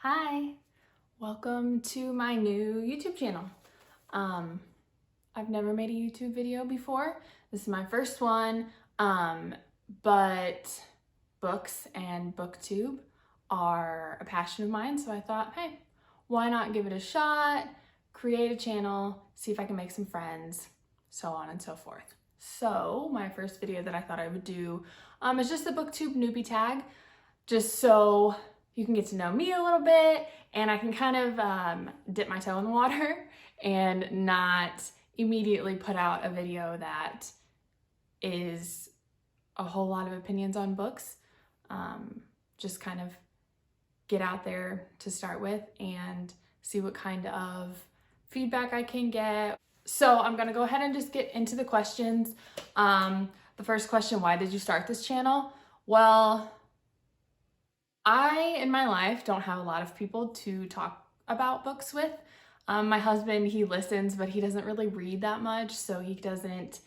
Hi, welcome to my new YouTube channel. I've never made a YouTube video before. This is my first one, but books and Booktube are a passion of mine, so I thought, hey, why not give it a shot, create a channel, see if I can make some friends, so on and so forth. So my first video that I thought I would do is just the Booktube Newbie Tag, just so you can get to know me a little bit and I can kind of dip my toe in the water and not immediately put out a video that is a whole lot of opinions on books. Just kind of get out there to start with and see what kind of feedback I can get. So I'm gonna go ahead and just get into the questions. The first question, why did you start this channel? Well, I, in my life, don't have a lot of people to talk about books with. My husband, he listens, but he doesn't really read that much, so he doesn't,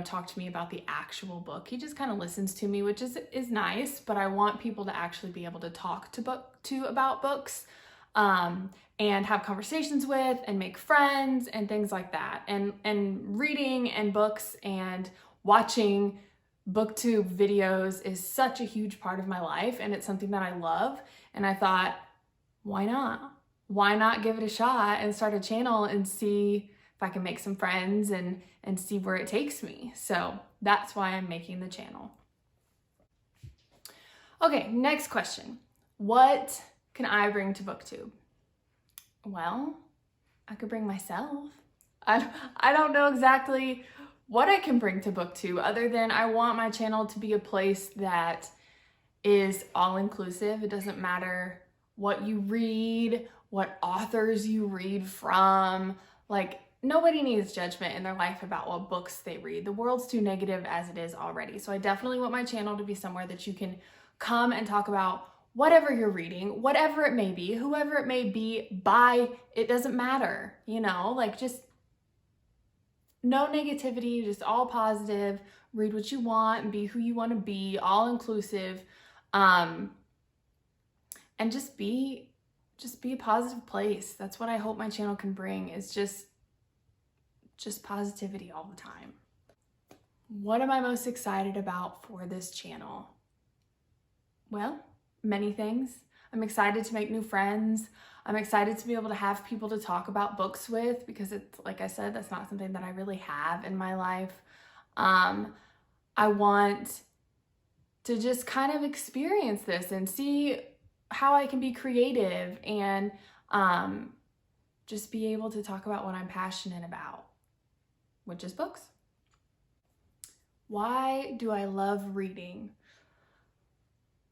talk to me about the actual book. He just kind of listens to me, which is nice, but I want people to actually be able to talk to about books, and have conversations with and make friends and things like that. And reading and books and watching Booktube videos is such a huge part of my life, and it's something that I love. And I thought, why not? Why not give it a shot and start a channel and see if I can make some friends and see where it takes me. So that's why I'm making the channel. Okay, next question. What can I bring to Booktube? Well, I could bring myself. I don't know exactly what I can bring to Booktube other than I want my channel to be a place that is all-inclusive. It doesn't matter what you read, what authors you read from. Like, nobody needs judgment in their life about what books they read. The world's too negative as it is already. So I definitely want my channel to be somewhere that you can come and talk about whatever you're reading, whatever it may be, whoever it may be, it doesn't matter, just no negativity, just all positive, read what you want and be who you want to be, all inclusive, and just be a positive place. That's what I hope my channel can bring, is just positivity all the time. What am I most excited about for this channel? Well, many things. I'm excited to make new friends. I'm excited to be able to have people to talk about books with, because it's, like I said, that's not something that I really have in my life. I want to just kind of experience this and see how I can be creative and just be able to talk about what I'm passionate about, which is books. Why do I love reading?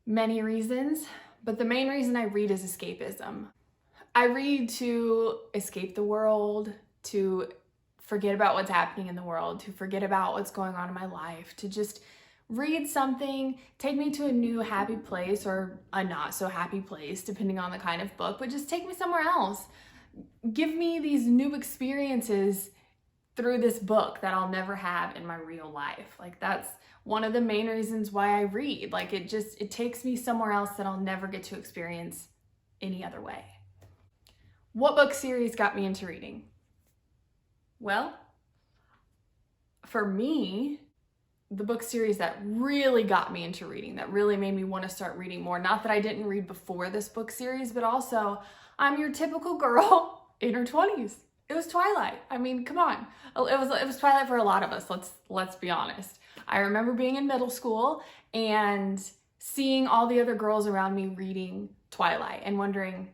Many reasons, but the main reason I read is escapism. I read to escape the world, to forget about what's happening in the world, to forget about what's going on in my life, to just read something, take me to a new happy place or a not so happy place, depending on the kind of book, but just take me somewhere else. Give me these new experiences through this book that I'll never have in my real life. Like, that's one of the main reasons why I read. Like, it takes me somewhere else that I'll never get to experience any other way. What book series got me into reading? Well, for me, the book series that really got me into reading, that really made me want to start reading more, not that I didn't read before this book series, but also I'm your typical girl in her 20s. It was Twilight. I mean, come on. It was Twilight for a lot of us, let's be honest. I remember being in middle school and seeing all the other girls around me reading Twilight and wondering,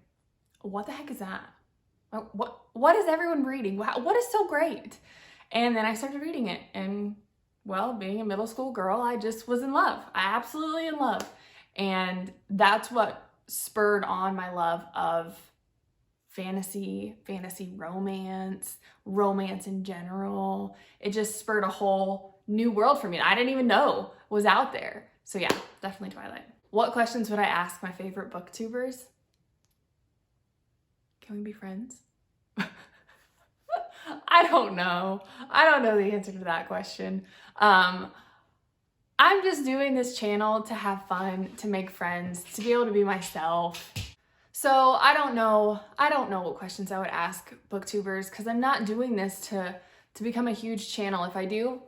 what the heck is that? What is everyone reading? What is so great? And then I started reading it, and well, being a middle school girl, I just was in love. Absolutely in love. And that's what spurred on my love of fantasy romance in general. It just spurred a whole new world for me that I didn't even know was out there. So yeah, definitely Twilight. What questions would I ask my favorite booktubers? Can we be friends? I don't know. I don't know the answer to that question. I'm just doing this channel to have fun, to make friends, to be able to be myself. So I don't know what questions I would ask booktubers, because I'm not doing this to become a huge channel. If I do,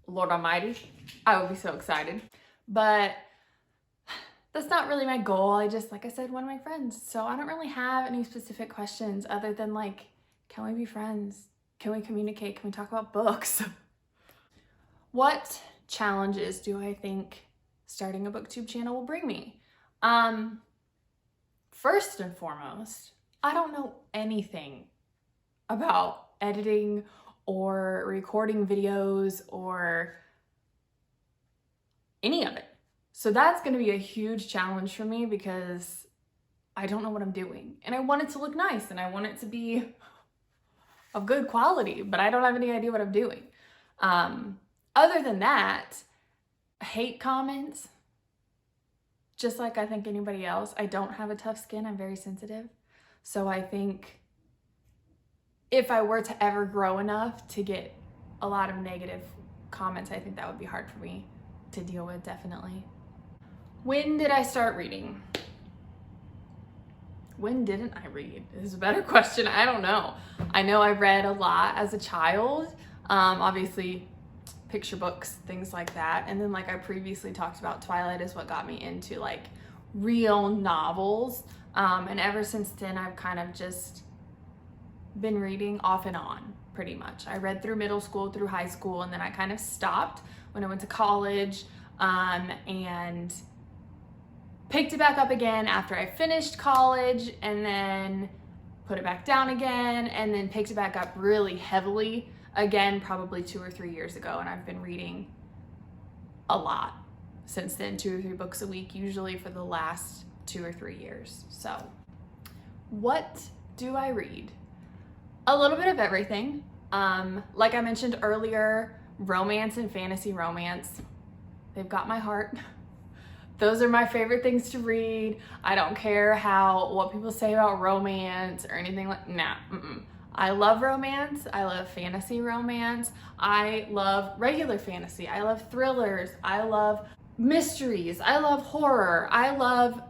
Lord Almighty, I would be so excited. But that's not really my goal. I just, like I said, one of my friends. So I don't really have any specific questions other than like, can we be friends? Can we communicate? Can we talk about books? What challenges do I think starting a booktube channel will bring me? First and foremost, I don't know anything about editing or recording videos or any of it. So that's going to be a huge challenge for me because I don't know what I'm doing. And I want it to look nice and I want it to be of good quality, but I don't have any idea what I'm doing. Other than that, hate comments, just like I think anybody else. I don't have a tough skin. I'm very sensitive. So I think if I were to ever grow enough to get a lot of negative comments, I think that would be hard for me to deal with, definitely. When did I start reading? When didn't I read? This is a better question. I don't know. I know I read a lot as a child. Obviously, picture books, things like that. And then, like I previously talked about, Twilight is what got me into like real novels. And ever since then, I've kind of just been reading off and on, pretty much. I read through middle school, through high school, and then I kind of stopped when I went to college, and picked it back up again after I finished college, and then put it back down again, and then picked it back up really heavily again, probably 2 or 3 years ago. And I've been reading a lot since then, 2 or 3 books a week, usually for the last 2 or 3 years. So what do I read? A little bit of everything. Like I mentioned earlier, romance and fantasy romance, they've got my heart. Those are my favorite things to read. I don't care what people say about romance or anything like, nah. I love romance. I love fantasy romance. I love regular fantasy. I love thrillers. I love mysteries. I love horror. I love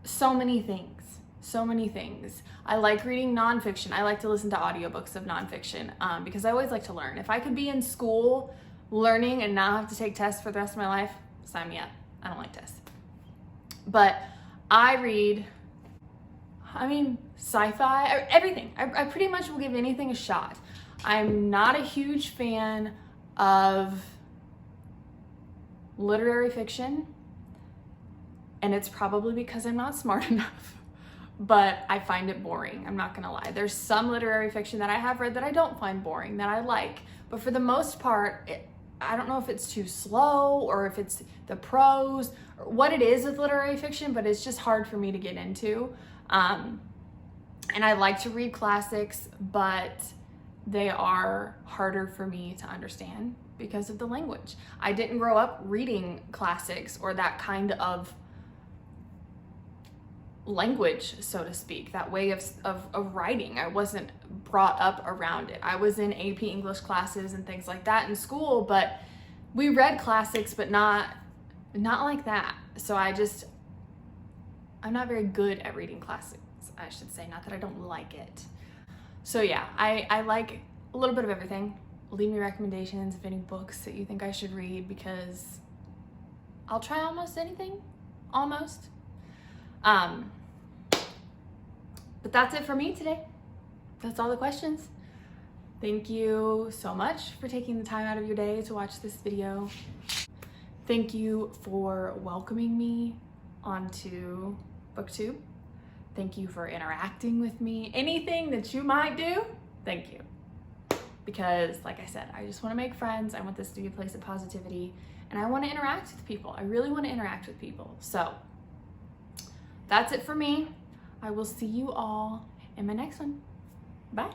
so many things. So many things. I like reading nonfiction. I like to listen to audiobooks of nonfiction because I always like to learn. If I could be in school learning and not have to take tests for the rest of my life, sign me up. I don't like tests. But I read, sci-fi, everything. I pretty much will give anything a shot. I'm not a huge fan of literary fiction, and it's probably because I'm not smart enough, but I find it boring. I'm not gonna lie. There's some literary fiction that I have read that I don't find boring, that I like, but for the most part, I don't know if it's too slow or if it's the prose or what it is with literary fiction, but it's just hard for me to get into. And I like to read classics, but they are harder for me to understand because of the language. I didn't grow up reading classics or that kind of language, so to speak, that way of writing. I wasn't brought up around it. I was in AP English classes and things like that in school, but we read classics, but not like that. So I'm not very good at reading classics, I should say, not that I don't like it. So yeah, I like a little bit of everything. Leave me recommendations of any books that you think I should read, because I'll try almost anything, almost. But that's it for me today. That's all the questions. Thank you so much for taking the time out of your day to watch this video. Thank you for welcoming me onto Booktube. Thank you for interacting with me. Anything that you might do, thank you. Because like I said, I just want to make friends. I want this to be a place of positivity, and I want to interact with people. I really want to interact with people. So that's it for me. I will see you all in my next one. Bye.